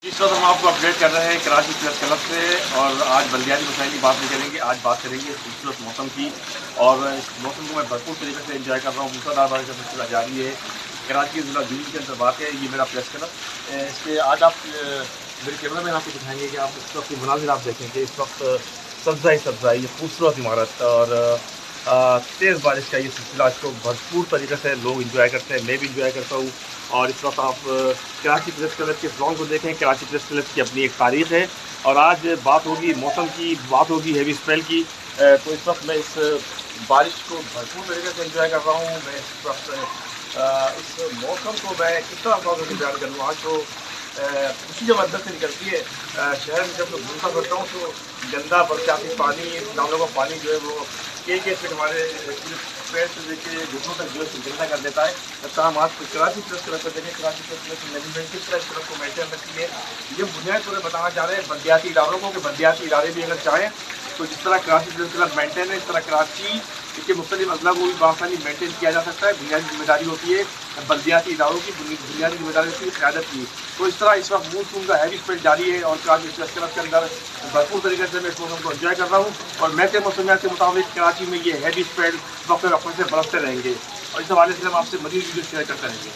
इस वक्त हम आपको अपडेट कर रहे हैं कराची प्रेस क्लब से और आज बल्दियाती मसाइल की बात नहीं करेंगे। आज बात करेंगे खूबसूरत मौसम की और इस मौसम को मैं भरपूर तरीके से एंजॉय कर रहा हूँ। मूसलाधार बारिश का सिलसिला जारी है। कराची ज़िला जून के अंदर वाक़ है ये मेरा प्रेस क्लब। इसके आज आप मेरे कैमरा में आपको दिखाएंगे कि आप इस वक्त की मनाजिर आप देखेंगे। इस वक्त सब्ज़ाई ये खूबसूरत इमारत और तेज़ बारिश का ये सिलसिला, इसको भरपूर तरीके से लोग इंजॉय करते हैं, मैं भी इंजॉय करता हूँ। और इस वक्त आप कराची प्रेस क्लब के ग्राउंड को देखें। कराची प्रेस क्लब की अपनी एक तारीख है और आज बात होगी मौसम की, बात होगी हेवी स्पेल की। तो इस वक्त मैं इस बारिश को भरपूर तरीके से इंजॉय कर रहा हूँ। मैं इस वक्त इस मौसम को मैं किस तरह आपको बयान करूँ। आज तो खुशी जब अंदर से निकलती है, शहर में जब घूमता करता हूँ तो गंदा बरसाती पानी, नालों का पानी जो है वो एक फीट हमारे पैर से लेके घुटनों तक जो है गंदा कर देता है। तब हम आज कराची प्रेस क्लब पर देखें, कराची प्रेस क्लब की मैनेजमेंट किस तरह इस क्लब को मेंटेन रखती है। ये बुनियाद पर बताना चाह रहे हैं बल्दियाती इदारों को कि बल्दियाती इदारे भी अगर चाहें तो जिस तरह कराची प्रेस क्लब मेंटेन है, इस तरह कराची के मुख्तलिफ अजला को भी बासानी मेंटेन किया जा सकता है। बुनियादी जिम्मेदारी होती है बल्दियाती इदारों की, बुनियादी जिम्मेदारी होती है क़यादत की। तो इस तरह इस वक्त मानसून का हैवी स्पेल जारी है और कराची प्रेस क्लब के अंदर भरपूर तरीके से मैं इस मौसम को एंजॉय कर रहा हूँ। और महकमे मौसमियात के मुताबिक कराची में ये हैवी स्पेल वक्त वक्त से बरसते रहेंगे और इस हवाले से हम आपसे मज़ीद वीडियो शेयर करते रहेंगे।